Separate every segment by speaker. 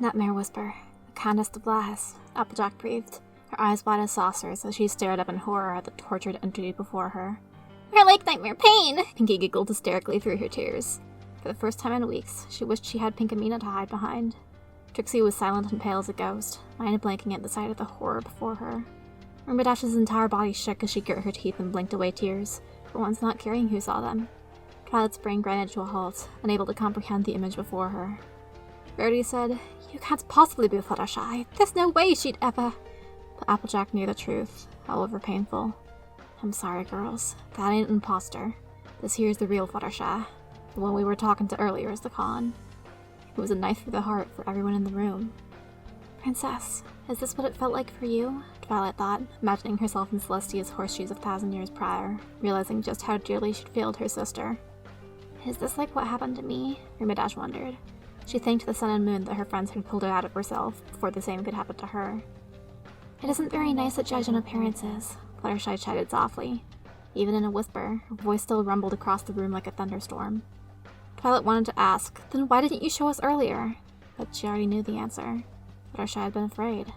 Speaker 1: Nightmare whisper. The kindest of lies, Applejack breathed, her eyes wide as saucers as she stared up in horror at the tortured entity before her.
Speaker 2: More like nightmare pain!
Speaker 1: Pinkie giggled hysterically through her tears. For the first time in weeks, she wished she had Pinkamena to hide behind. Trixie was silent and pale as a ghost, mind blanking at the sight of the horror before her. Rainbow Dash's entire body shook as she grit her teeth and blinked away tears, for once not caring who saw them. Twilight's brain grinded to a halt, unable to comprehend the image before her. Verity said, "You can't possibly be Fluttershy. There's no way she'd ever..." But Applejack knew the truth, however painful. "I'm sorry, girls. That ain't an imposter. This here's the real Fluttershy. The one we were talking to earlier is the con." It was a knife through the heart for everyone in the room. "Princess, is this what it felt like for you?" Twilight thought, imagining herself in Celestia's horseshoes 1,000 years prior, realizing just how dearly she'd failed her sister. "Is this like what happened to me?" Rainbow Dash wondered. She thanked the sun and moon that her friends had pulled her out of herself before the same could happen to her. "It isn't very nice to judge on appearances," Fluttershy chided softly. Even in a whisper, her voice still rumbled across the room like a thunderstorm. Twilight wanted to ask, "Then why didn't you show us earlier?" But she already knew the answer. Fluttershy had been afraid.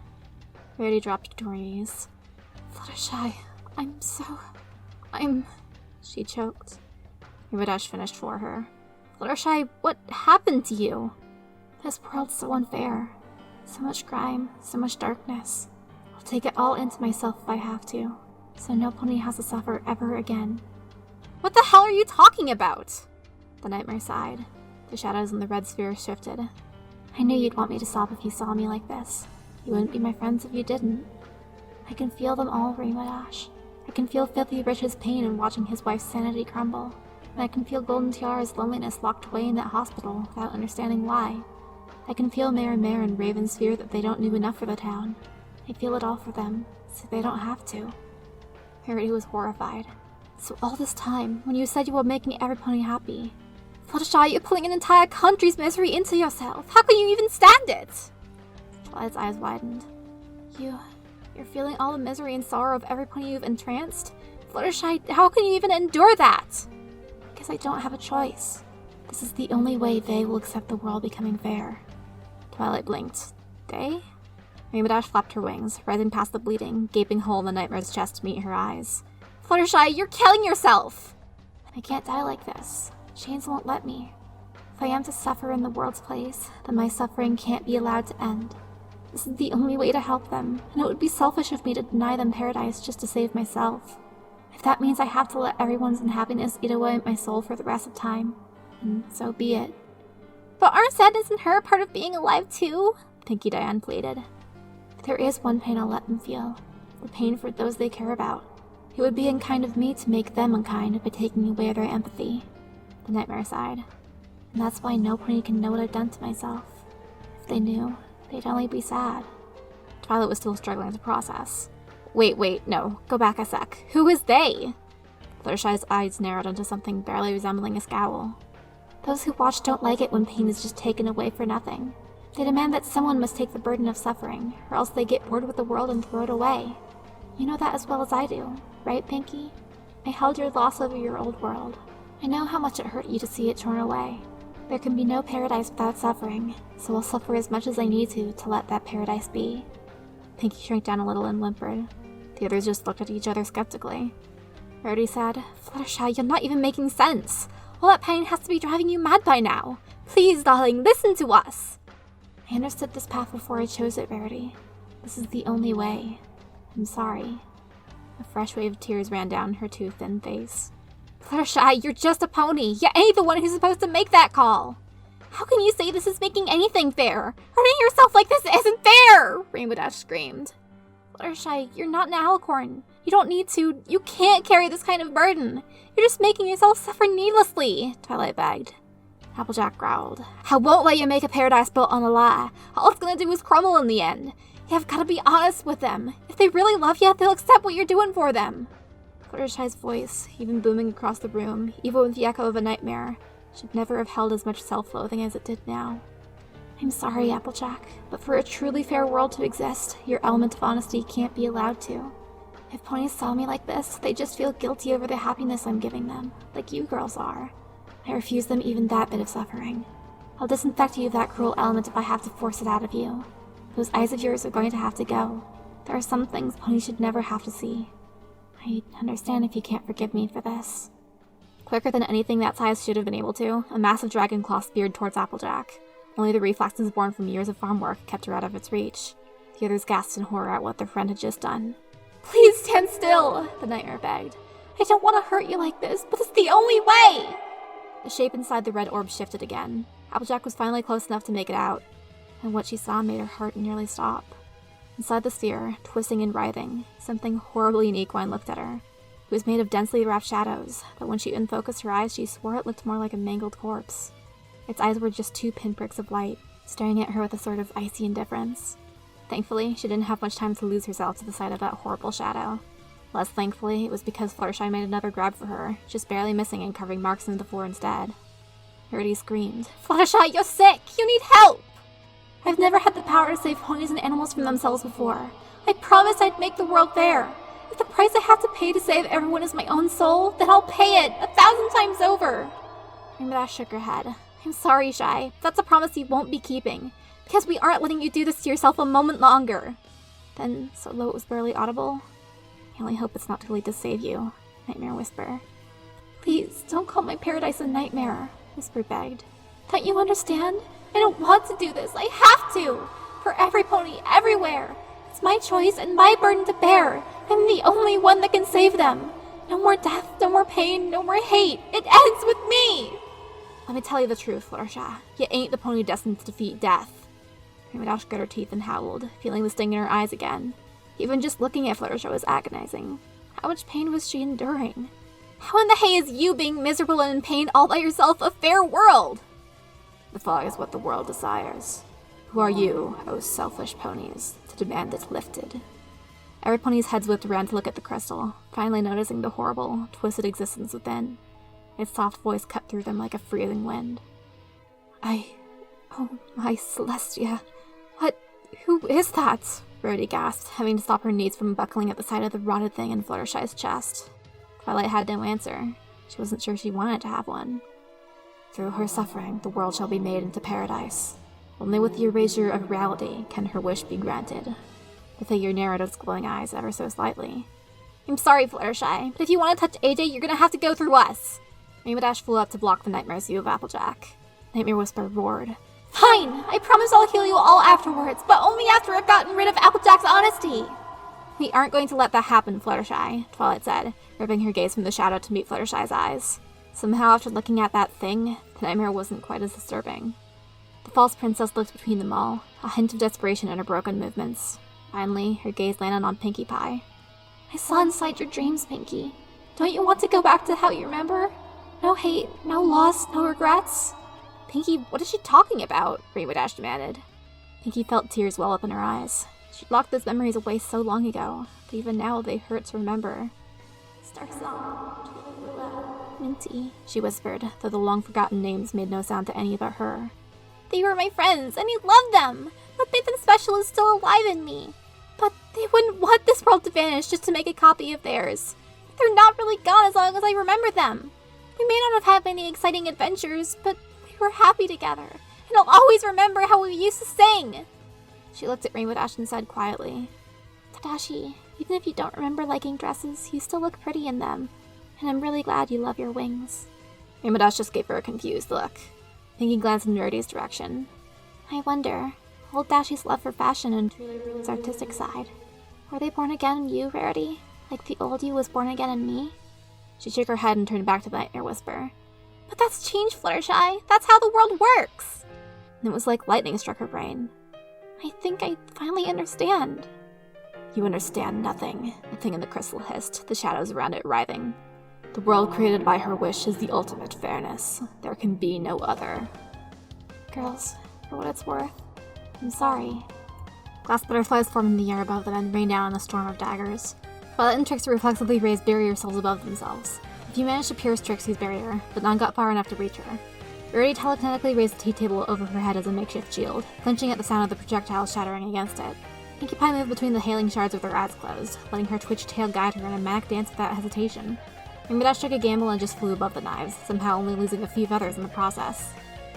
Speaker 1: Rarity dropped to her knees. "Fluttershy, I'm... She choked. Rainbow Dash finished for her. "Fluttershy, what happened to you?" "This world's so unfair. So much crime, so much darkness. I'll take it all into myself if I have to, so no pony has to suffer ever again."
Speaker 2: "What the hell are you talking about?"
Speaker 1: The nightmare sighed. The shadows in the red sphere shifted. "I knew you'd want me to stop if you saw me like this. You wouldn't be my friends if you didn't. I can feel them all, Rainbow Dash. I can feel Filthy Rich's pain in watching his wife's sanity crumble. And I can feel Golden Tiara's loneliness locked away in that hospital without understanding why. I can feel Mare and Raven's fear that they don't do enough for the town. I feel it all for them, so they don't have to." Rarity was horrified. "So all this time, when you said you were making every pony happy..."
Speaker 2: "Fluttershy, you're pulling an entire country's misery into yourself. How can you even stand it?"
Speaker 1: Twilight's eyes widened. You're feeling all the misery and sorrow of every pony you've entranced?
Speaker 2: Fluttershy, how can you even endure that?"
Speaker 1: "Because I don't have a choice. This is the only way they will accept the world becoming fair." Twilight blinked. "They?" Rainbow Dash flapped her wings, rising past the bleeding, gaping hole in the nightmare's chest to meet her eyes.
Speaker 2: "Fluttershy, you're killing yourself!"
Speaker 1: "I can't die like this. Chains won't let me. If I am to suffer in the world's place, then my suffering can't be allowed to end. This is the only way to help them, and it would be selfish of me to deny them paradise just to save myself. If that means I have to let everyone's unhappiness eat away at my soul for the rest of time, then so be it."
Speaker 2: "But aren't sadness and her part of being alive too?"
Speaker 1: Pinkie Diane pleaded. "If there is one pain I'll let them feel, the pain for those they care about. It would be unkind of me to make them unkind by taking away their empathy." The nightmare sighed. "And that's why no pony can know what I've done to myself. If they knew, they'd only be sad." Twilight was still struggling to process. Wait, no. Go back a sec. Who is they?" Fluttershy's eyes narrowed into something barely resembling a scowl. "Those who watch don't like it when pain is just taken away for nothing. They demand that someone must take the burden of suffering, or else they get bored with the world and throw it away. You know that as well as I do, right, Pinkie? I held your loss over your old world. I know how much it hurt you to see it torn away. There can be no paradise without suffering, so I'll suffer as much as I need to let that paradise be." Pinkie shrank down a little and whimpered. The others just looked at each other skeptically. Rarity said,
Speaker 2: "Fluttershy, you're not even making sense. All that pain has to be driving you mad by now. Please, darling, listen to us."
Speaker 1: "I understood this path before I chose it, Rarity. This is the only way. I'm sorry." A fresh wave of tears ran down her too thin face.
Speaker 2: "Fluttershy, you're just a pony. You ain't the one who's supposed to make that call. How can you say this is making anything fair? Hurting yourself like this isn't fair!" Rainbow Dash screamed.
Speaker 1: "Fluttershy, you're not an alicorn.
Speaker 2: You don't need to. You can't carry this kind of burden. You're just making yourself suffer needlessly," Twilight begged.
Speaker 1: Applejack growled.
Speaker 2: "I won't let you make a paradise built on a lie. All it's gonna do is crumble in the end. You've gotta be honest with them. If they really love you, they'll accept what you're doing for them."
Speaker 1: Fluttershy's voice, even booming across the room, even with the echo of a nightmare, should never have held as much self-loathing as it did now. "I'm sorry, Applejack, but for a truly fair world to exist, your element of honesty can't be allowed to. If ponies saw me like this, they'd just feel guilty over the happiness I'm giving them, like you girls are. I refuse them even that bit of suffering." I'll disinfect you of that cruel element if I have to force it out of you. Those eyes of yours are going to have to go. There are some things ponies should never have to see. I understand if you can't forgive me for this. Quicker than anything that size should have been able to, a massive dragon claw speared towards Applejack. Only the reflexes born from years of farm work kept her out of its reach. The others gasped in horror at what their friend had just done.
Speaker 2: Please stand still, the nightmare begged. I don't want to hurt you like this, but it's the only way!
Speaker 1: The shape inside the red orb shifted again. Applejack was finally close enough to make it out, and what she saw made her heart nearly stop. Inside the sphere, twisting and writhing, something horribly in equine looked at her. It was made of densely wrapped shadows, but when she unfocused her eyes, she swore it looked more like a mangled corpse. Its eyes were just 2 pinpricks of light, staring at her with a sort of icy indifference. Thankfully, she didn't have much time to lose herself to the sight of that horrible shadow. Less thankfully, it was because Fluttershy made another grab for her, just barely missing and covering marks into the floor instead. Rarity screamed,
Speaker 2: Fluttershy, you're sick! You need help!
Speaker 1: I've never had the power to save ponies and animals from themselves before.
Speaker 2: I promised I'd make the world fair. If the price I have to pay to save everyone is my own soul, then I'll pay it 1,000 times over.
Speaker 1: Rainbow shook her head.
Speaker 2: I'm sorry, Shy. That's a promise you won't be keeping. Because we aren't letting you do this to yourself a moment longer.
Speaker 1: Then, so low it was barely audible, I only hope it's not too late to save you, Nightmare whisper.
Speaker 2: Please, don't call my paradise a nightmare, Whisper begged. Don't you understand? I don't want to do this. I have to! For every pony, everywhere! It's my choice and my burden to bear. I'm the only one that can save them. No more death, no more pain, no more hate. It ends with me!
Speaker 1: Let me tell you the truth, Fluttershy. You ain't the pony destined to defeat death. Rainbow grit her teeth and howled, feeling the sting in her eyes again. Even just looking at Fluttershy was agonizing. How much pain was she enduring?
Speaker 2: How in the hay is you being miserable and in pain all by yourself a fair world?
Speaker 1: The fog is what the world desires. Who are you, oh selfish ponies, to demand it lifted? Every pony's heads whipped around to look at the crystal, finally noticing the horrible, twisted existence within. Its soft voice cut through them like a freezing wind. Oh my Celestia, who is that? Rarity gasped, having to stop her knees from buckling at the sight of the rotted thing in Fluttershy's chest. Twilight had no answer. She wasn't sure she wanted to have one. Through her suffering, the world shall be made into paradise. Only with the erasure of reality can her wish be granted. The figure narrowed its glowing eyes ever so slightly.
Speaker 2: I'm sorry, Fluttershy, but if you want to touch AJ, you're gonna have to go through us.
Speaker 1: Rainbow flew up to block the Nightmare's view of Applejack. Nightmare Whisper roared.
Speaker 2: Fine! I promise I'll heal you all afterwards, but only after I've gotten rid of Applejack's honesty!
Speaker 1: We aren't going to let that happen, Fluttershy, Twilight said, ripping her gaze from the shadow to meet Fluttershy's eyes. Somehow, after looking at that thing, the nightmare wasn't quite as disturbing. The false princess looked between them all, a hint of desperation in her broken movements. Finally, her gaze landed on Pinkie Pie.
Speaker 2: I saw inside your dreams, Pinkie. Don't you want to go back to how you remember? No hate, no loss, no regrets?
Speaker 1: Pinkie, what is she talking about? Rainbow Dash demanded. Pinkie felt tears well up in her eyes. She'd locked those memories away so long ago, but even now they hurt to remember.
Speaker 2: Star Song,
Speaker 1: Minty, she whispered, though the long-forgotten names made no sound to any but her.
Speaker 2: They were my friends, and I loved them! What made them special is still alive in me. But they wouldn't want this world to vanish just to make a copy of theirs. They're not really gone as long as I remember them. We may not have had many exciting adventures, but we were happy together, and I'll always remember how we used to sing!
Speaker 1: She looked at Rainbow Dash and said quietly, Tadashi, even if you don't remember liking dresses, you still look pretty in them, and I'm really glad you love your wings. Rainbow Dash just gave her a confused look. Pinkie glanced in Rarity's direction. I wonder, old Dashy's love for fashion and his artistic side, were they born again in you, Rarity? Like the old you was born again in me? She shook her head and turned back to the Nightmare Whisper.
Speaker 2: But that's changed, Fluttershy. That's how the world works.
Speaker 1: And it was like lightning struck her brain. I think I finally understand. You understand nothing, the thing in the crystal hissed, the shadows around it writhing. The world created by her wish is the ultimate fairness. There can be no other. Girls, for what it's worth, I'm sorry. Glass butterflies formed in the air above them and rained down in a storm of daggers. Twilight and Trixie reflexively raised barrier cells above themselves. A few managed to pierce Trixie's barrier, but none got far enough to reach her. Rarity telekinetically raised the tea table over her head as a makeshift shield, flinching at the sound of the projectile shattering against it. Pinkie Pie moved between the hailing shards with her eyes closed, letting her twitch tail guide her in a manic dance without hesitation. Rainbow Dash took a gamble and just flew above the knives, somehow only losing a few feathers in the process.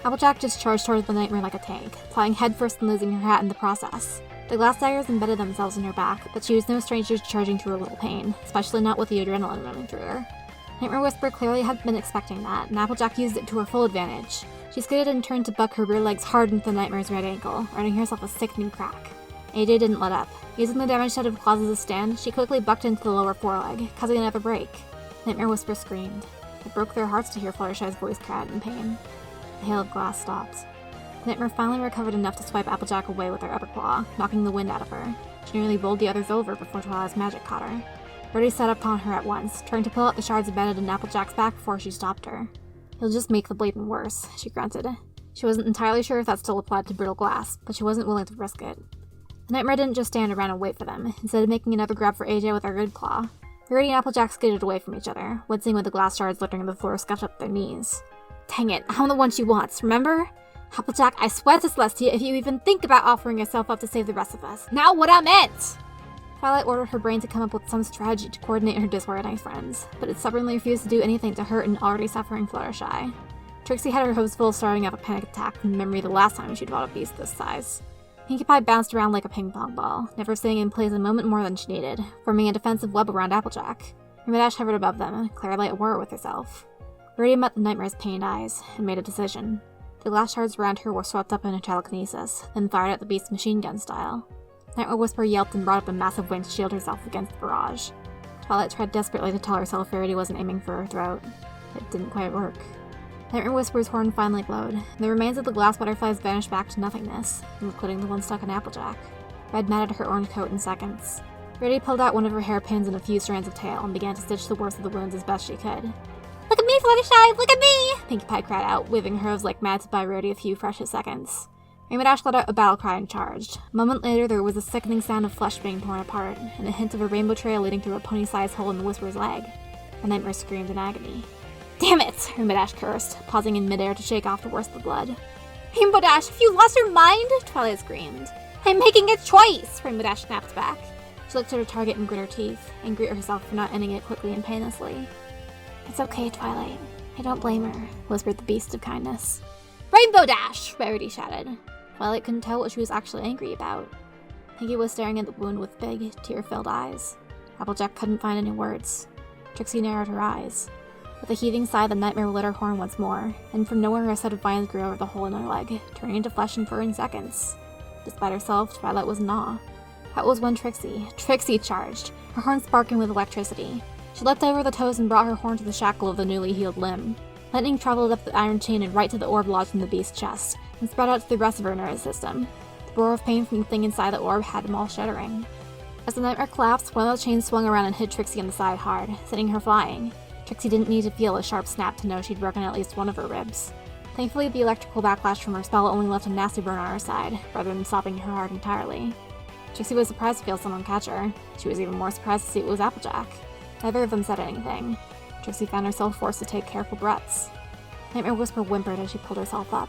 Speaker 1: Applejack just charged towards the nightmare like a tank, flying headfirst and losing her hat in the process. The glass daggers embedded themselves in her back, but she was no stranger to charging through a little pain, especially not with the adrenaline running through her. Nightmare Whisperer clearly had been expecting that, and Applejack used it to her full advantage. She skidded and turned to buck her rear legs hard into the Nightmare's right ankle, earning herself a sickening crack. AJ didn't let up. Using the damaged set of claws as a stand, she quickly bucked into the lower foreleg, causing another break. Nightmare Whisperer screamed. It broke their hearts to hear Fluttershy's voice cry in pain. The hail of glass stopped. Nightmare finally recovered enough to swipe Applejack away with her upper claw, knocking the wind out of her. She nearly bowled the others over before Twilight's magic caught her. Birdie set upon her at once, trying to pull out the shards embedded in Applejack's back before she stopped her. "You'll just make the bleeding worse," she grunted. She wasn't entirely sure if that still applied to brittle glass, but she wasn't willing to risk it. The Nightmare didn't just stand around and wait for them, instead of making another grab for AJ with her good claw. Birdie and Applejack skidded away from each other, wincing with the glass shards littering the floor scuffed up their knees. "Dang it, I'm the one she wants, remember? Applejack, I swear to Celestia if you even think about offering yourself up to save the rest of us. Now what I meant!" Twilight ordered her brain to come up with some strategy to coordinate her disorganized friends, but it stubbornly refused to do anything to hurt an already suffering Fluttershy. Trixie had her hopes full of starting up a panic attack from memory the last time she'd fought a beast this size. Pinkie Pie bounced around like a ping-pong ball, never staying in place a moment more than she needed, forming a defensive web around Applejack. Madash hovered above them, Clarelight at war with herself. Birdie met the Nightmare's pained eyes, and made a decision. The glass shards around her were swept up in her telekinesis, then fired at the beast machine gun style. Nightmare Whisperer yelped and brought up a massive wing to shield herself against the barrage. Twilight tried desperately to tell herself Rarity wasn't aiming for her throat. It didn't quite work. Nightmare Whisperer's horn finally glowed, and the remains of the glass butterflies vanished back to nothingness, including the one stuck in Applejack. Red matted her orange coat in seconds. Rarity pulled out one of her hairpins and a few strands of tail and began to stitch the worst of the wounds as best she could. "Look at me, Fluttershy! Look at me!" Pinkie Pie cried out, waving her hooves like mad to buy Rarity a few precious seconds. Rainbow let out a battle cry and charged. A moment later, there was a sickening sound of flesh being torn apart, and a hint of a rainbow trail leading through a pony-sized hole in the Whisperer's leg. The Nightmare screamed in agony. "Damn it!" Rainbow cursed, pausing in midair to shake off the worst of the blood. "Rainbow Dash, have you lost your mind?" Twilight screamed. "I'm making a choice!" Rainbow snapped back. She looked at her target and grit her teeth, angry at herself for not ending it quickly and painlessly. "It's okay, Twilight. I don't blame her," whispered the beast of kindness. "Rainbow Dash!" Rarity shouted. Twilight couldn't tell what she was actually angry about. Pinkie was staring at the wound with big, tear-filled eyes. Applejack couldn't find any words. Trixie narrowed her eyes. With a heaving sigh, the Nightmare lit her horn once more, and from nowhere a set of vines grew over the hole in her leg, turning into flesh and fur in seconds. Despite herself, Twilight was in awe. That was when Trixie charged, her horn sparking with electricity. She leapt over the toes and brought her horn to the shackle of the newly healed limb. Lightning traveled up the iron chain and right to the orb lodged in the beast's chest, and spread out to the rest of her nervous system. The roar of pain from the thing inside the orb had them all shuddering. As the Nightmare collapsed, one of the chains swung around and hit Trixie on the side hard, sending her flying. Trixie didn't need to feel a sharp snap to know she'd broken at least one of her ribs. Thankfully, the electrical backlash from her spell only left a nasty burn on her side, rather than stopping her heart entirely. Trixie was surprised to feel someone catch her. She was even more surprised to see it was Applejack. Neither of them said anything. Trixie found herself forced to take careful breaths. Nightmare Whisperer whimpered as she pulled herself up.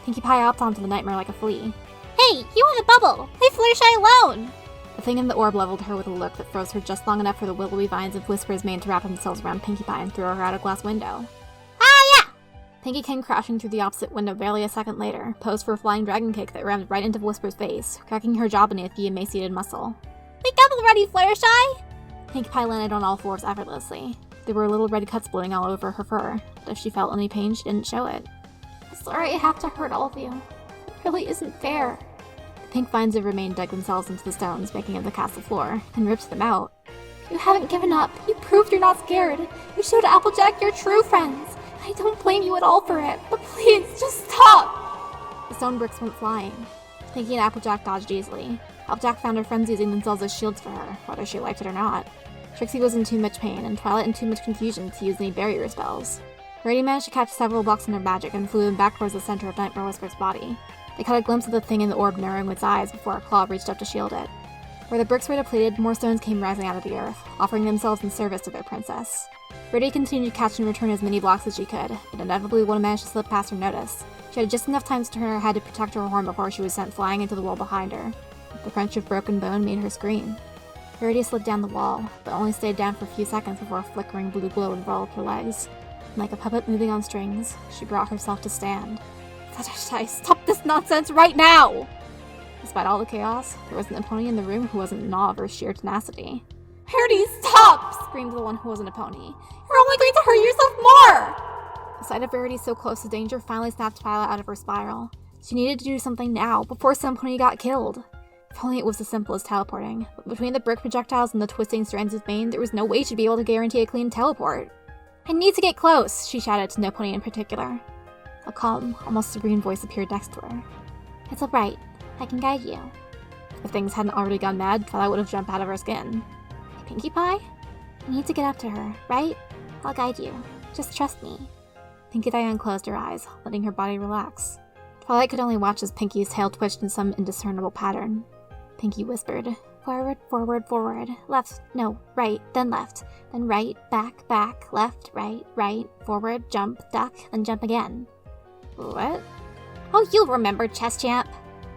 Speaker 1: Pinkie Pie hopped onto the Nightmare like a flea.
Speaker 2: "Hey, you on the bubble! Leave Fluttershy alone!"
Speaker 1: The thing in the orb leveled her with a look that froze her just long enough for the willowy vines of Whisperer's mane to wrap themselves around Pinkie Pie and throw her out a glass window.
Speaker 2: "Ah, yeah!"
Speaker 1: Pinkie came crashing through the opposite window barely a second later, posed for a flying dragon kick that rammed right into Whisperer's face, cracking her jaw beneath the emaciated muscle.
Speaker 2: "Wake up already, Fluttershy!"
Speaker 1: Pinkie Pie landed on all fours effortlessly. There were little red cuts bleeding all over her fur, but if she felt any pain, she didn't show it.
Speaker 2: "I'm sorry I have to hurt all of you. It really isn't fair."
Speaker 1: The pink vines of remain dug themselves into the stones, making of the castle floor, and ripped them out.
Speaker 2: "You haven't given up. You proved you're not scared. You showed Applejack you're true friends. I don't blame you at all for it, but please, just stop!"
Speaker 1: The stone bricks went flying. Pinkie and Applejack dodged easily. Applejack found her friends using themselves as shields for her, whether she liked it or not. Trixie was in too much pain, and Twilight in too much confusion to use any barrier spells. Rarity managed to catch several blocks in her magic and flew them back towards the center of Nightmare Whisperer's body. They caught a glimpse of the thing in the orb narrowing its eyes before a claw reached up to shield it. Where the bricks were depleted, more stones came rising out of the earth, offering themselves in service to their princess. Rarity continued to catch and return as many blocks as she could, but inevitably one managed to slip past her notice. She had just enough time to turn her head to protect her horn before she was sent flying into the wall behind her. The crunch of broken bone made her scream. Rarity slid down the wall, but only stayed down for a few seconds before a flickering blue glow enveloped her legs. And like a puppet moving on strings, she brought herself to stand. Fluttershy, stop this nonsense right now! Despite all the chaos, there wasn't a pony in the room who wasn't in awe of her sheer tenacity.
Speaker 2: Verity, stop!
Speaker 1: Screamed the one who wasn't a pony.
Speaker 2: You're only going to hurt yourself more!
Speaker 1: The sight of Verity so close to danger finally snapped Twilight out of her spiral. She needed to do something now, before some pony got killed. If only it was as simple as teleporting, but between the brick projectiles and the twisting strands of mane, there was no way she'd be able to guarantee a clean teleport. I need to get close, she shouted to no pony in particular. A calm, almost serene voice appeared next to her. It's alright. I can guide you. If things hadn't already gone mad, Twilight would have jumped out of her skin. Pinkie Pie? You need to get up to her, right? I'll guide you. Just trust me. Pinkie Pie unclosed her eyes, letting her body relax. Twilight could only watch as Pinkie's tail twitched in some indiscernible pattern. Pinkie whispered, forward, forward, forward, left, no, right, then left, then right, back, back, left, right, forward, jump, duck, then jump again. What? Oh, you'll remember, chess champ.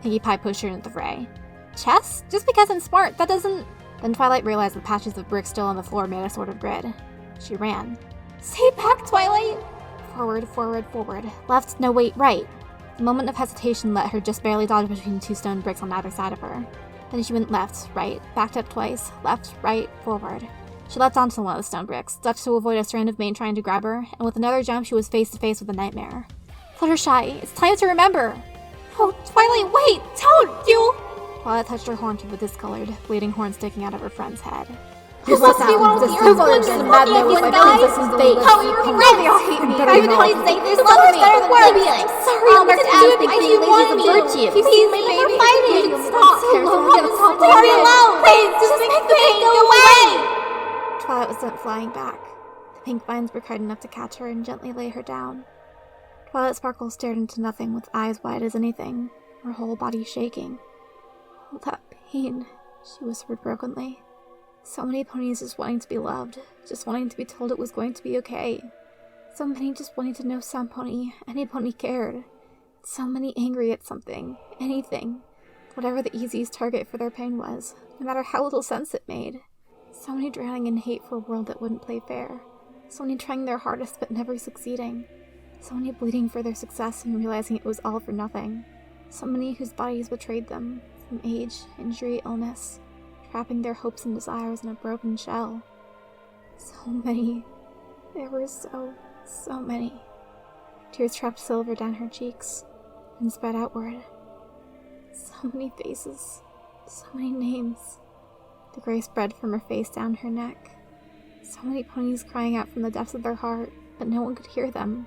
Speaker 1: Pinkie Pie pushed her into the fray. Chess? Just because I'm smart, that doesn't... Then Twilight realized the patches of brick still on the floor made a sort of grid. She ran.
Speaker 2: Stay back, Twilight!
Speaker 1: Forward, forward, forward, left, no wait, right. The moment of hesitation let her just barely dodge between two stone bricks on either side of her. Then she went left, right, backed up twice, left, right, forward. She leapt onto one of the stone bricks, ducked to avoid a strand of mane trying to grab her, and with another jump she was face to face with a nightmare. Fluttershy, it's time to remember!
Speaker 2: Oh, Twilight, wait! Don't you!
Speaker 1: Twilight touched her horn to the discolored, bleeding horn sticking out of her friend's head.
Speaker 2: This must be one of the equivalents of Madman with my princess's face. How you're really hate me. I would only say there's nothing better than words. I'm sorry, I'm going to do it because you want me to. Please, baby, we're fighting. Stop. Sorry, alone. Please, just make the pain go away.
Speaker 1: Twilight was sent flying back. The pink vines were kind enough to catch her and gently lay her down. Twilight Sparkle stared into nothing with eyes wide as anything, her whole body shaking. All that pain, she whispered brokenly. So many ponies just wanting to be loved, just wanting to be told it was going to be okay. So many just wanting to know some pony, any pony cared. So many angry at something, anything, whatever the easiest target for their pain was, no matter how little sense it made. So many drowning in hate for a world that wouldn't play fair. So many trying their hardest but never succeeding. So many bleeding for their success and realizing it was all for nothing. So many whose bodies betrayed them, from age, injury, illness, trapping their hopes and desires in a broken shell. So many. There were so many. Tears trapped silver down her cheeks and spread outward. So many faces. So many names. The gray spread from her face down her neck. So many ponies crying out from the depths of their heart, but no one could hear them.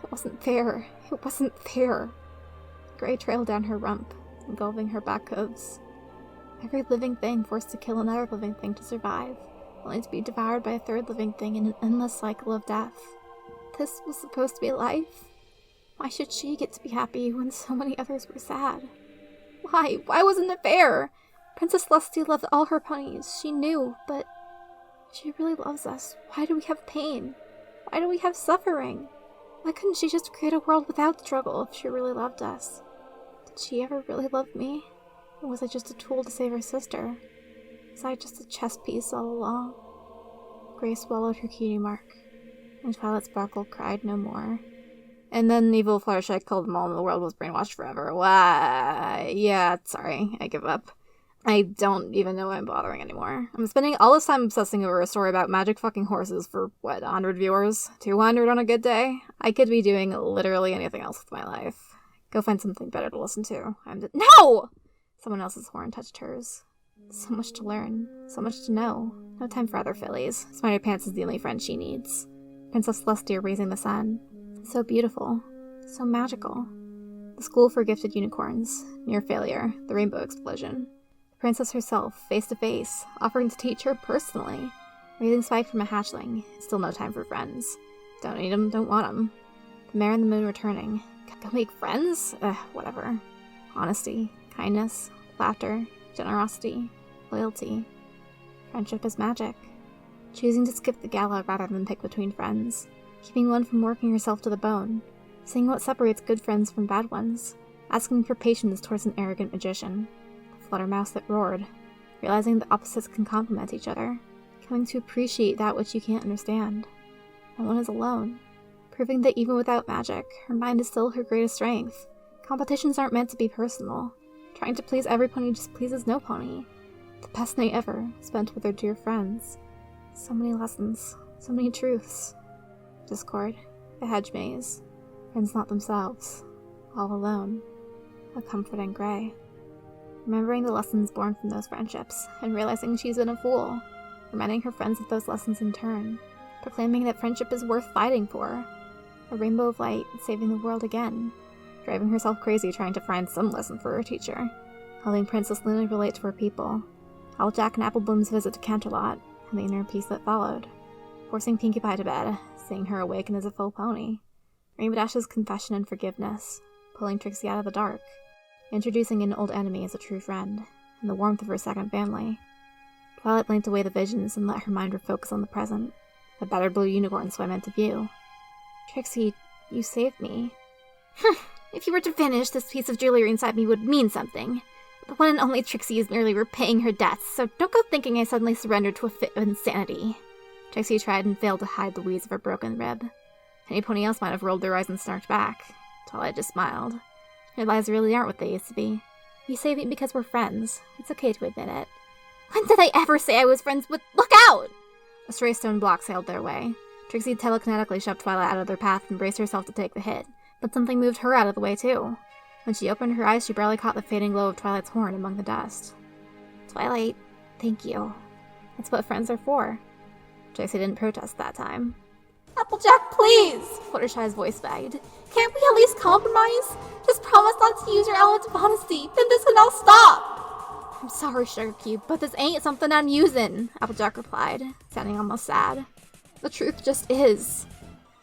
Speaker 1: It wasn't fair. It wasn't fair. The gray trailed down her rump, engulfing her back hooves. Every living thing forced to kill another living thing to survive, only to be devoured by a third living thing in an endless cycle of death. This was supposed to be life? Why should she get to be happy when so many others were sad? Why? Why wasn't it fair? Princess Celestia loved all her ponies, she knew, but she really loves us. Why do we have pain? Why do we have suffering? Why couldn't she just create a world without struggle if she really loved us? Did she ever really love me? Or was I just a tool to save her sister? Was I just a chess piece all along? Grace swallowed her cutie mark, and Twilight Sparkle cried no more. And then evil Fluttershy called them all and the world was brainwashed forever. Why? Yeah, sorry, I give up. I don't even know why I'm bothering anymore. I'm spending all this time obsessing over a story about magic fucking horses for, 100 viewers? 200 on a good day? I could be doing literally anything else with my life. Go find something better to listen to. No! Someone else's horn touched hers. So much to learn. So much to know. No time for other fillies. Spider Pants is the only friend she needs. Princess Celestia raising the sun. So beautiful. So magical. The school for gifted unicorns. Near failure. The rainbow explosion. The princess herself, face to face, offering to teach her personally. Raising Spike from a hatchling. Still no time for friends. Don't need 'em, don't want 'em. The mare and the moon returning. Go make friends? Whatever. Honesty. Kindness, laughter, generosity, loyalty. Friendship is magic. Choosing to skip the gala rather than pick between friends. Keeping one from working herself to the bone. Seeing what separates good friends from bad ones. Asking for patience towards an arrogant magician. The fluttermouse that roared. Realizing the opposites can complement each other. Coming to appreciate that which you can't understand. No one is alone. proving that even without magic, her mind is still her greatest strength. Competitions aren't meant to be personal. Trying to please every pony just pleases no pony. The best night ever, spent with her dear friends. So many lessons, so many truths. Discord, a hedge maze, friends not themselves, all alone, a comforting gray. Remembering the lessons born from those friendships, and realizing she's been a fool, reminding her friends of those lessons in turn, proclaiming that friendship is worth fighting for, a rainbow of light saving the world again, driving herself crazy trying to find some lesson for her teacher, helping Princess Luna relate to her people, Applejack and Applebloom's visit to Canterlot, and the inner peace that followed, forcing Pinkie Pie to bed, seeing her awaken as a full pony, Rainbow Dash's confession and forgiveness, pulling Trixie out of the dark, introducing an old enemy as a true friend, and the warmth of her second family. Twilight blinked away the visions and let her mind refocus on the present. A battered blue unicorn swam into view. Trixie, you saved me. If you were to vanish, this piece of jewelry inside me would mean something. The one and only Trixie is merely repaying her debts, so don't go thinking I suddenly surrendered to a fit of insanity. Trixie tried and failed to hide the wheeze of her broken rib. Any pony else might have rolled their eyes and snarked back. Twilight just smiled. Your lies really aren't what they used to be. You saved me because we're friends. It's okay to admit it. When did I ever say I was friends with— Look out! A stray stone block sailed their way. Trixie telekinetically shoved Twilight out of their path and braced herself to take the hit, but something moved her out of the way too. When she opened her eyes, she barely caught the fading glow of Twilight's horn among the dust. Twilight, thank you. That's what friends are for. Trixie didn't protest that time.
Speaker 2: Applejack, please!
Speaker 1: Fluttershy's voice begged.
Speaker 2: Can't we at least compromise? Just promise not to use your element of honesty, then this can all stop!
Speaker 1: I'm sorry, Sugar Cube, but this ain't something I'm using, Applejack replied, sounding almost sad. The truth just is.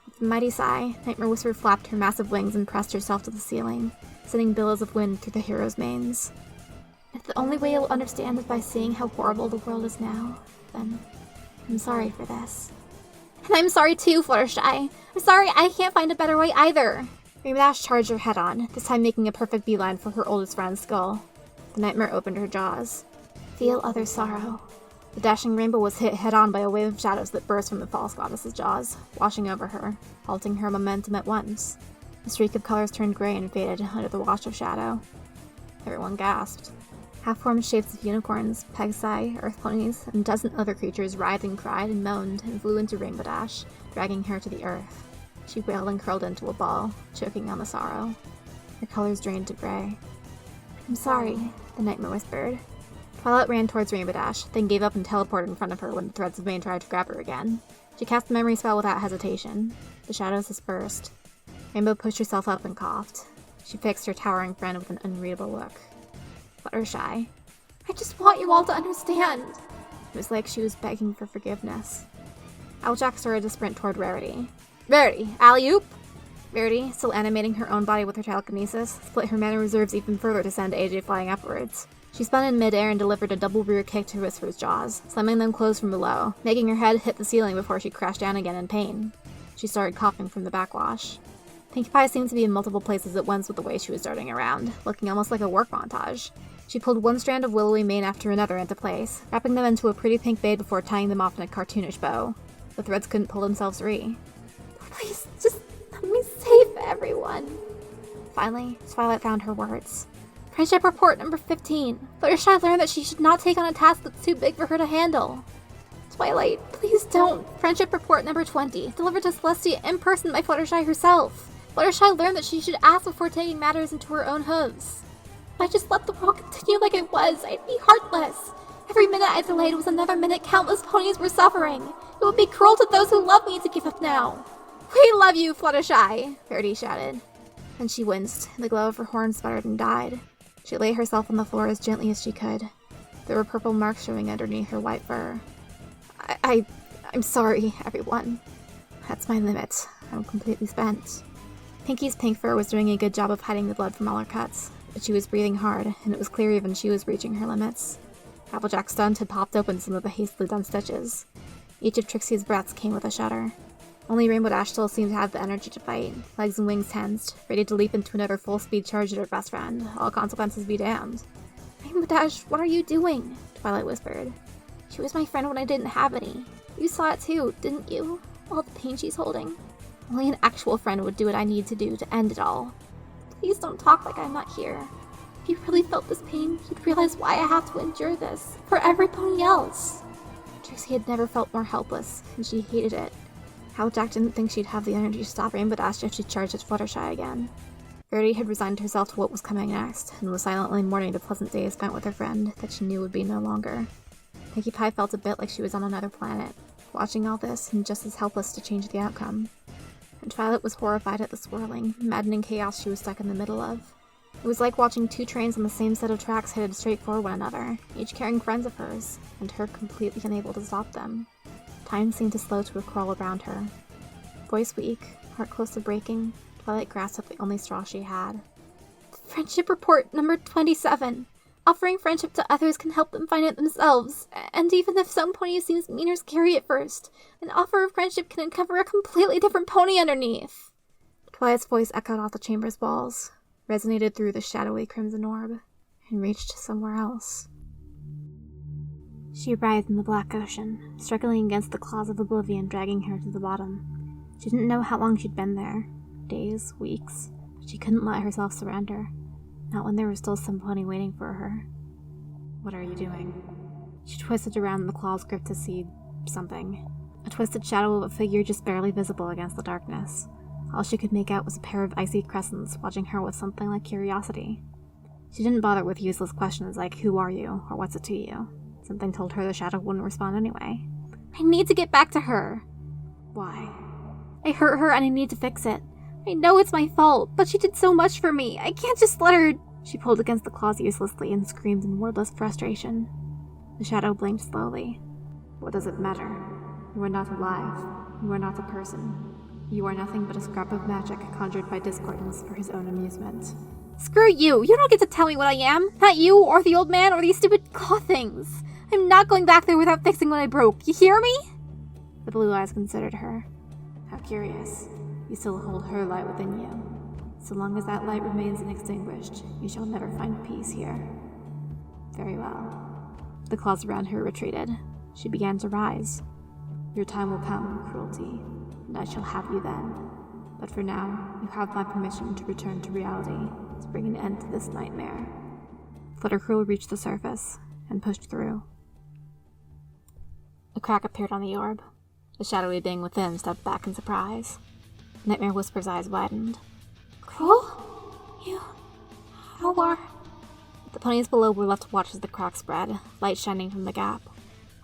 Speaker 1: With a mighty sigh, Nightmare Whisper flapped her massive wings and pressed herself to the ceiling, sending billows of wind through the hero's manes. If the only way you'll understand is by seeing how horrible the world is now, then I'm sorry for this.
Speaker 2: And I'm sorry too, Fluttershy. I'm sorry I can't find a better way either.
Speaker 1: Rainbow Dash charged her head-on, this time making a perfect beeline for her oldest friend's skull. The Nightmare opened her jaws. Feel other sorrow. The dashing Rainbow was hit head-on by a wave of shadows that burst from the false goddess's jaws, washing over her, halting her momentum at once. The streak of colors turned gray and faded under the wash of shadow. Everyone gasped. Half-formed shapes of unicorns, Pegasi, earth ponies, and a dozen other creatures writhed and cried and moaned and flew into Rainbow Dash, dragging her to the earth. She wailed and curled into a ball, choking on the sorrow. Her colors drained to gray. I'm sorry, the Nightmare whispered. Twilight ran towards Rainbow Dash, then gave up and teleported in front of her when the threads of Bane tried to grab her again. She cast the memory spell without hesitation. The shadows dispersed. Rainbow pushed herself up and coughed. She fixed her towering friend with an unreadable look. Fluttershy.
Speaker 2: I just want you all to understand.
Speaker 1: It was like she was begging for forgiveness. Applejack started to sprint toward Rarity. Rarity, alley-oop! Rarity, still animating her own body with her telekinesis, split her mana reserves even further to send AJ flying upwards. She spun in midair and delivered a double rear kick to Whisper's jaws, slamming them closed from below, making her head hit the ceiling before she crashed down again in pain. She started coughing from the backwash. Pinkie Pie seemed to be in multiple places at once with the way she was darting around, looking almost like a work montage. She pulled one strand of willowy mane after another into place, wrapping them into a pretty pink braid before tying them off in a cartoonish bow. The threads couldn't pull themselves free.
Speaker 2: Please, just let me save everyone.
Speaker 1: Finally, Twilight found her words.
Speaker 2: Friendship report number 15. Fluttershy learned that she should not take on a task that's too big for her to handle. Twilight, please don't. Friendship report number 20. Delivered to Celestia in person by Fluttershy herself. Fluttershy learned that she should ask before taking matters into her own hooves. If I just let the world continue like it was, I'd be heartless. Every minute I delayed was another minute countless ponies were suffering. It would be cruel to those who love me to give up now.
Speaker 1: We love you, Fluttershy, Verity shouted. Then she winced, and the glow of her horn sputtered and died. She lay herself on the floor as gently as she could. There were purple marks showing underneath her white fur. I'm sorry, everyone. That's my limit. I'm completely spent. Pinkie's pink fur was doing a good job of hiding the blood from all her cuts, but she was breathing hard, and it was clear even she was reaching her limits. Applejack's stunt had popped open some of the hastily done stitches. Each of Trixie's breaths came with a shudder. Only Rainbow Dash still seemed to have the energy to fight, legs and wings tensed, ready to leap into another full-speed charge at her best friend, all consequences be damned.
Speaker 2: Rainbow Dash, what are you doing? Twilight whispered. She was my friend when I didn't have any. You saw it too, didn't you? All the pain she's holding.
Speaker 1: Only an actual friend would do what I need to do to end it all.
Speaker 2: Please don't talk like I'm not here. If you really felt this pain, you'd realize why I have to endure this. For every pony else.
Speaker 1: Trixie had never felt more helpless, and she hated it. How Jack didn't think she'd have the energy to stop Rainbow Dash if she charged at Fluttershy again. Verity had resigned herself to what was coming next, and was silently mourning the pleasant days spent with her friend that she knew would be no longer. Pinkie Pie felt a bit like she was on another planet, watching all this and just as helpless to change the outcome. And Twilight was horrified at the swirling, maddening chaos she was stuck in the middle of. It was like watching two trains on the same set of tracks headed straight for one another, each carrying friends of hers, and her completely unable to stop them. Time seemed to slow to a crawl around her. Voice weak, heart close to breaking, Twilight grasped at the only straw she had.
Speaker 2: Friendship report number 27. Offering friendship to others can help them find it themselves, and even if some pony seems mean or scary at first, an offer of friendship can uncover a completely different pony underneath.
Speaker 1: Twilight's voice echoed off the chamber's walls, resonated through the shadowy crimson orb, and reached somewhere else. She writhed in the black ocean, struggling against the claws of oblivion dragging her to the bottom. She didn't know how long she'd been there. Days, weeks, but she couldn't let herself surrender. Not when there was still some pony waiting for her. What are you doing? She twisted around the claw's grip to see something. A twisted shadow of a figure just barely visible against the darkness. All she could make out was a pair of icy crescents watching her with something like curiosity. She didn't bother with useless questions like, who are you, or what's it to you? Something told her the shadow wouldn't respond anyway.
Speaker 2: I need to get back to her.
Speaker 1: Why?
Speaker 2: I hurt her and I need to fix it. I know it's my fault, but she did so much for me. I can't just let her...
Speaker 1: She pulled against the claws uselessly and screamed in wordless frustration. The shadow blinked slowly. What does it matter? You are not alive. You are not a person. You are nothing but a scrap of magic conjured by discordance for his own amusement.
Speaker 2: Screw you! You don't get to tell me what I am! Not you, or the old man, or these stupid claw things! I'm not going back there without fixing what I broke, you hear me?
Speaker 1: The blue eyes considered her. How curious. You still hold her light within you. So long as that light remains unextinguished, you shall never find peace here. Very well. The claws around her retreated. She began to rise. Your time will come, Cruelty, and I shall have you then. But for now, you have my permission to return to reality, to bring an end to this nightmare. Flutter Cruel reached the surface, and pushed through. A crack appeared on the orb. The shadowy being within stepped back in surprise. Nightmare Whisper's eyes widened.
Speaker 2: Cruel? You... How are...
Speaker 1: The ponies below were left to watch as the crack spread, light shining from the gap.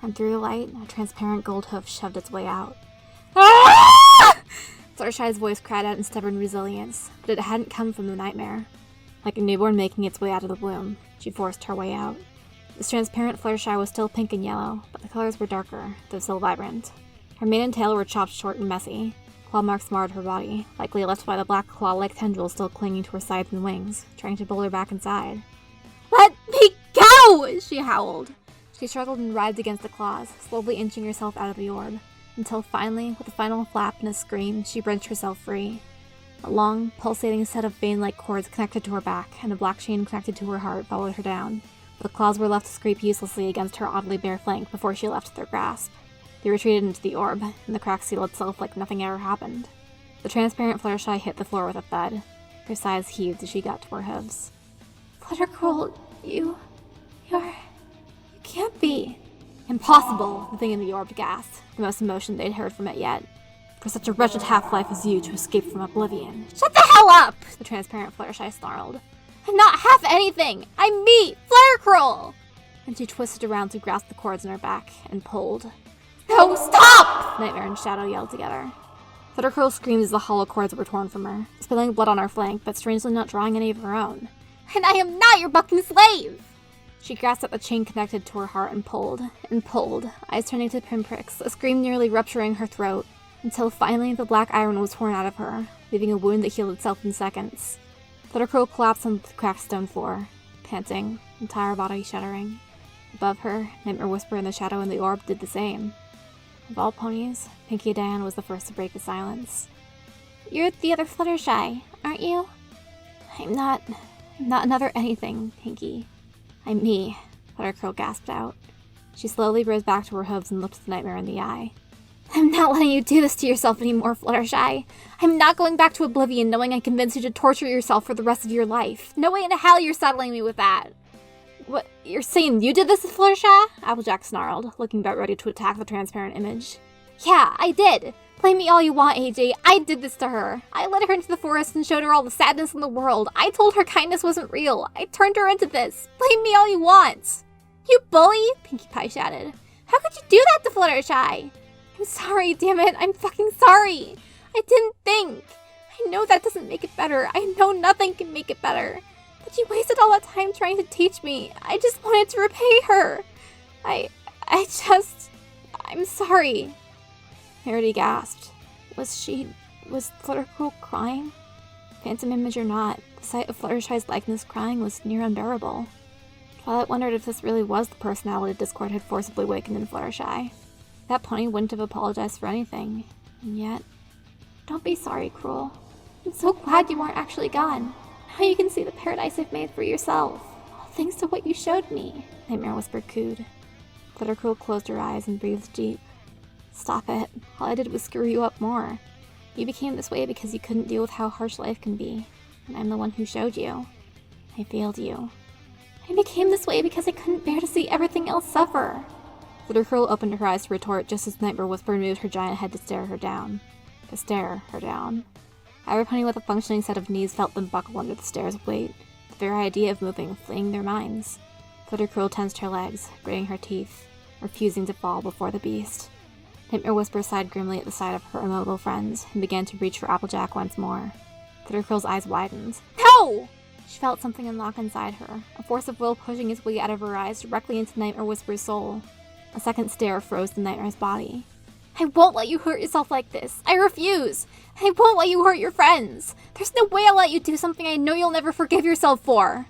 Speaker 1: And through the light, a transparent gold hoof shoved its way out. Ah! Fluttershy's voice cried out in stubborn resilience, but it hadn't come from the nightmare. Like a newborn making its way out of the womb, she forced her way out. This transparent Fluttershy was still pink and yellow, but the colors were darker, though still vibrant. Her mane and tail were chopped short and messy. Claw marks marred her body, likely left by the black claw-like tendrils still clinging to her sides and wings, trying to pull her back inside.
Speaker 2: Let me go! She howled.
Speaker 1: She struggled and writhed against the claws, slowly inching herself out of the orb, until finally, with a final flap and a scream, she wrenched herself free. A long, pulsating set of vein-like cords connected to her back, and a black chain connected to her heart followed her down. But the claws were left to scrape uselessly against her oddly bare flank before she left their grasp. They retreated into the orb, and the crack sealed itself like nothing ever happened. The transparent Fluttershy hit the floor with a thud. Her sides heaved as she got to her hooves.
Speaker 2: Flutter Cruel, you can't be.
Speaker 1: Impossible, the thing in the orb gasped, the most emotion they'd heard from it yet. For such a wretched half-life as you to escape from oblivion.
Speaker 2: Shut the hell up!
Speaker 1: The transparent Fluttershy snarled.
Speaker 2: I'm not half anything! I'm me, Flutter Cruel!
Speaker 1: And she twisted around to grasp the cords in her back, and pulled.
Speaker 2: No, stop!
Speaker 1: Nightmare and Shadow yelled together. Flutter Cruel screamed as the hollow cords were torn from her, spilling blood on her flank, but strangely not drawing any of her own.
Speaker 2: And I am not your bucking slave!
Speaker 1: She grasped at the chain connected to her heart and pulled, eyes turning to pinpricks, a scream nearly rupturing her throat, until finally the black iron was torn out of her, leaving a wound that healed itself in seconds. Flutter Cruel collapsed on the cracked stone floor, panting, entire body shuddering. Above her, Nightmare Whisper and the shadow in the orb did the same. Of all ponies, Pinkie Diane was the first to break the silence.
Speaker 2: You're the other Fluttershy, aren't you?
Speaker 1: I'm not another anything, Pinkie. I'm me, Flutter Cruel gasped out. She slowly rose back to her hooves and looked the Nightmare in the eye. I'm not letting you do this to yourself anymore, Fluttershy. I'm not going back to oblivion knowing I convinced you to torture yourself for the rest of your life. No way in hell you're settling me with that. What, you're saying you did this to Fluttershy? Applejack snarled, looking about ready to attack the transparent image. Yeah, I did. Blame me all you want, AJ. I did this to her. I led her into the forest and showed her all the sadness in the world. I told her kindness wasn't real. I turned her into this. Blame me all you want. You bully, Pinkie Pie shouted. How could you do that to Fluttershy? I'm sorry, damn it. I'm fucking sorry. I didn't think. I know that doesn't make it better. I know nothing can make it better. But you wasted all that time trying to teach me. I just wanted to repay her. I'm sorry. Verity gasped. Was Flutter Cruel crying? Phantom image or not, the sight of Fluttershy's likeness crying was near unbearable. Twilight wondered if this really was the personality discord had forcibly awakened in Fluttershy. That pony wouldn't have apologized for anything, and yet... Don't be sorry, Cruel. I'm so glad you weren't actually gone. Now you can see the paradise I've made for yourself. All thanks to what you showed me, Nightmare whispered cooed. Flutter Cruel closed her eyes and breathed deep. Stop it. All I did was screw you up more. You became this way because you couldn't deal with how harsh life can be, and I'm the one who showed you. I failed you. I became this way because I couldn't bear to see everything else suffer. Flutter Cruel opened her eyes to retort just as Nightmare Whisper moved her giant head to stare her down. Every pony with a functioning set of knees felt them buckle under the stare's weight, the very idea of moving fleeing their minds. Flutter Cruel tensed her legs, gritting her teeth, refusing to fall before the beast. Nightmare Whisper sighed grimly at the sight of her immobile friends and began to reach for Applejack once more. Flutter Cruel's eyes widened. No! She felt something unlock inside her, a force of will pushing its way out of her eyes directly into Nightmare Whisper's soul. A second stare froze the Nightmare's body. I won't let you hurt yourself like this. I refuse. I won't let you hurt your friends. There's no way I'll let you do something I know you'll never forgive yourself for.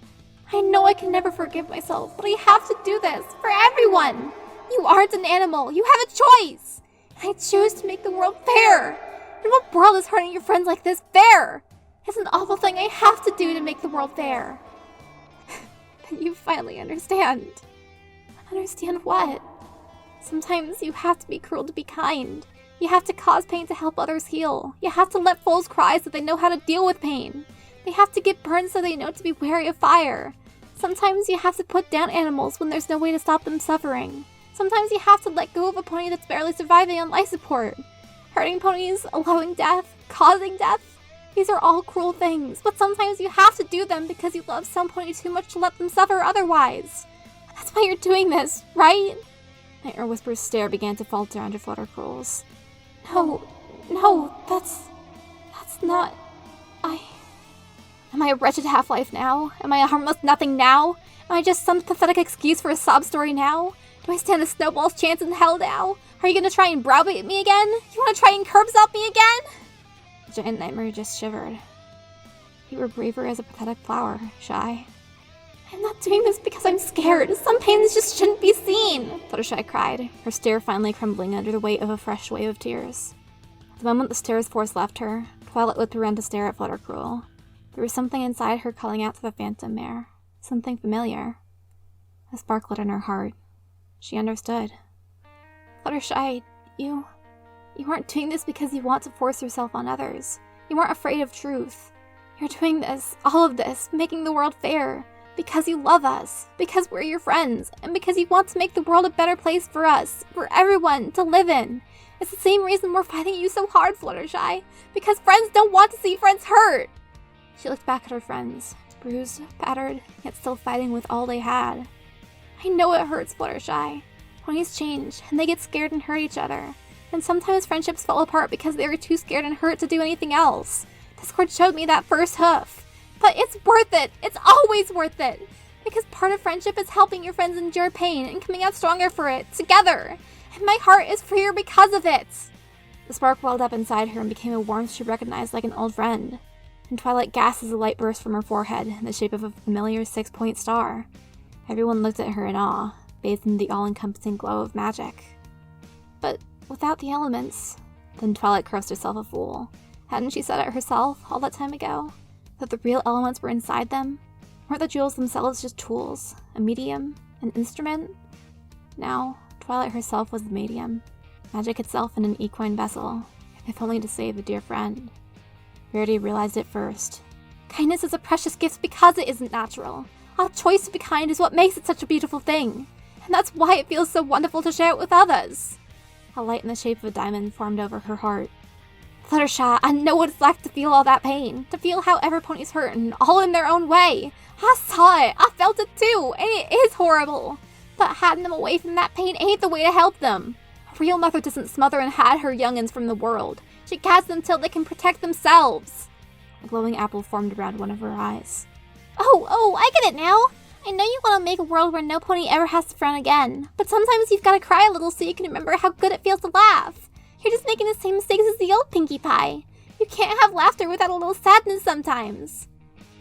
Speaker 1: I know I can never forgive myself, but I have to do this for everyone. You aren't an animal. You have a choice. I choose to make the world fair. And what world is hurting your friends like this fair? It's an awful thing I have to do to make the world fair. Then you finally understand. Understand what? Sometimes you have to be cruel to be kind. You have to cause pain to help others heal. You have to let fools cry so they know how to deal with pain. They have to get burned so they know to be wary of fire. Sometimes you have to put down animals when there's no way to stop them suffering. Sometimes you have to let go of a pony that's barely surviving on life support. Hurting ponies, allowing death, causing death. These are all cruel things, but sometimes you have to do them because you love some pony too much to let them suffer otherwise. That's why you're doing this, right? Nightmare Whisper's stare began to falter under Flutter Cruel's. No, that's not... Am I a wretched half-life now? Am I a harmless nothing now? Am I just some pathetic excuse for a sob story now? Do I stand a snowball's chance in hell now? Are you gonna try and browbeat me again? You wanna try and curb stomp me again? The giant Nightmare just shivered. You were braver as a pathetic flower, Shy. I'm not doing this because I'm scared. Some pains just shouldn't be seen, Fluttershy cried, her stare finally crumbling under the weight of a fresh wave of tears. At the moment the stare's force left her, Twilight looked around to stare at Flutter Cruel. There was something inside her calling out to the phantom mare. Something familiar. A spark lit in her heart. She understood. Fluttershy, you aren't doing this because you want to force yourself on others. You aren't afraid of truth. You're doing this, all of this, making the world fair. Because you love us, because we're your friends, and because you want to make the world a better place for us, for everyone, to live in. It's the same reason we're fighting you so hard, Fluttershy. Because friends don't want to see friends hurt! She looked back at her friends, bruised, battered, yet still fighting with all they had. I know it hurts, Fluttershy. Ponies change, and they get scared and hurt each other. And sometimes friendships fall apart because they are too scared and hurt to do anything else. Discord showed me that first hoof. But it's worth it! It's always worth it! Because part of friendship is helping your friends endure pain and coming out stronger for it, together! And my heart is freer because of it! The spark welled up inside her and became a warmth she recognized like an old friend. And Twilight gasped as a light burst from her forehead in the shape of a familiar 6-point star. Everyone looked at her in awe, bathed in the all-encompassing glow of magic. But without the elements... Then Twilight cursed herself a fool. Hadn't she said it herself all that time ago? That the real elements were inside them? Weren't the jewels themselves just tools? A medium? An instrument? Now, Twilight herself was the medium. magic itself in an equine vessel, if only to save a dear friend. Rarity realized it first.
Speaker 2: Kindness is a precious gift because it isn't natural. Our choice to be kind is what makes it such a beautiful thing. And that's why it feels so wonderful to share it with others.
Speaker 1: A light in the shape of a diamond formed over her heart.
Speaker 2: Fluttershy, I know what it's like to feel all that pain. To feel how every pony's hurting, all in their own way. I saw it, I felt it too, and it is horrible. But hiding them away from that pain ain't the way to help them. A real mother doesn't smother and hide her young'uns from the world. She guides them till they can protect themselves.
Speaker 1: A glowing apple formed around one of her eyes.
Speaker 2: Oh, I get it now. I know you want to make a world where no pony ever has to frown again, but sometimes you've got to cry a little so you can remember how good it feels to laugh. You're just making the same mistakes as the old Pinkie Pie. You can't have laughter without a little sadness sometimes.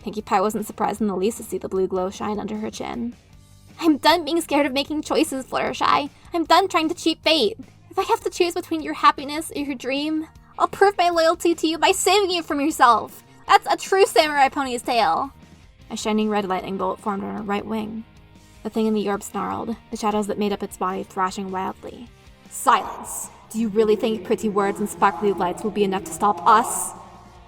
Speaker 1: Pinkie Pie wasn't surprised in the least to see the blue glow shine under her chin.
Speaker 2: I'm done being scared of making choices, Fluttershy. I'm done trying to cheat fate. If I have to choose between your happiness or your dream, I'll prove my loyalty to you by saving you from yourself. That's a true samurai pony's tale.
Speaker 1: A shining red lightning bolt formed on her right wing. The thing in the orb snarled, the shadows that made up its body thrashing wildly.
Speaker 2: Silence! Do you really think pretty words and sparkly lights will be enough to stop us?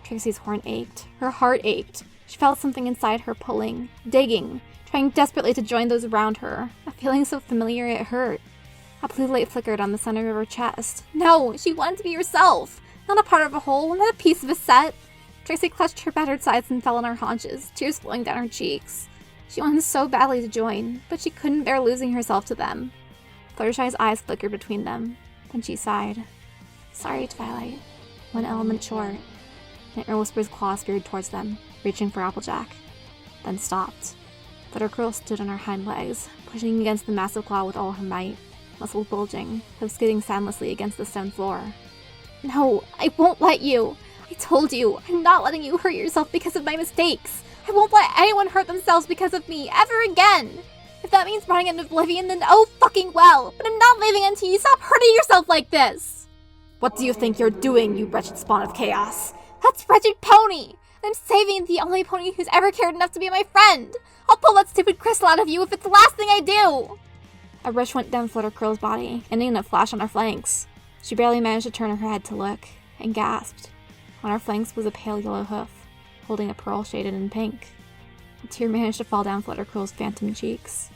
Speaker 1: Trixie's horn ached. Her heart ached. She felt something inside her pulling, digging, trying desperately to join those around her. A feeling so familiar it hurt. A blue light flickered on the center of her chest.
Speaker 2: No, she wanted to be herself. Not a part of a whole, not a piece of a set.
Speaker 1: Trixie clutched her battered sides and fell on her haunches, tears flowing down her cheeks. She wanted so badly to join, but she couldn't bear losing herself to them. Fluttershy's eyes flickered between them. Then she sighed. Sorry, Twilight. One element short. Nightmare Whisper's claw speared towards them, reaching for Applejack. Then stopped. Flutter Cruel stood on her hind legs, pushing against the massive claw with all her might, muscles bulging, hooves skidding soundlessly against the stone floor.
Speaker 2: No, I won't let you. I told you, I'm not letting you hurt yourself because of my mistakes. I won't let anyone hurt themselves because of me, ever again. If that means running into oblivion, then oh fucking well. But I'm not leaving until you stop hurting yourself like this.
Speaker 1: What do you think you're doing, you wretched spawn of chaos?
Speaker 2: That's Wretched Pony. I'm saving the only pony who's ever cared enough to be my friend. I'll pull that stupid crystal out of you if it's the last thing I do.
Speaker 1: A rush went down Flutter Cruel's body, ending in a flash on her flanks. She barely managed to turn her head to look, and gasped. On her flanks was a pale yellow hoof, holding a pearl shaded in pink. A tear managed to fall down Flutter Cruel's phantom cheeks.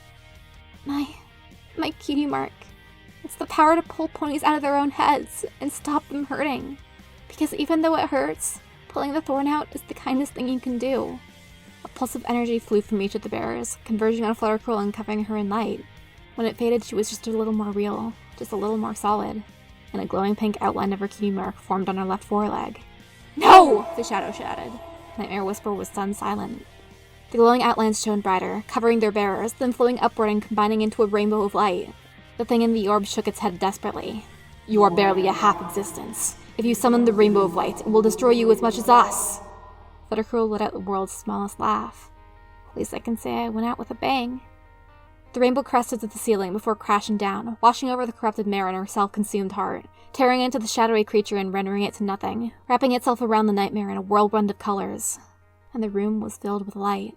Speaker 2: My cutie mark. It's the power to pull ponies out of their own heads and stop them hurting. Because even though it hurts, pulling the thorn out is the kindest thing you can do. A pulse of energy flew from each of the bearers, converging on Flutter Cruel and covering her in light. When it faded, she was just a little more real, just a little more solid, and a glowing pink outline of her cutie mark formed on her left foreleg. No!
Speaker 1: The shadow shouted. Nightmare Whisper was stunned silent. The glowing outlines shone brighter, covering their bearers, then flowing upward and combining into a rainbow of light. The thing in the orb shook its head desperately. You are barely a half-existence. If you summon the rainbow of light, it will destroy you as much as us. Flutter Cruel let out the world's smallest laugh. At least I can say I went out with a bang. The rainbow crested to the ceiling before crashing down, washing over the corrupted mare and her self-consumed heart, tearing into the shadowy creature and rendering it to nothing, wrapping itself around the nightmare in a whirlwind of colors. And the room was filled with light.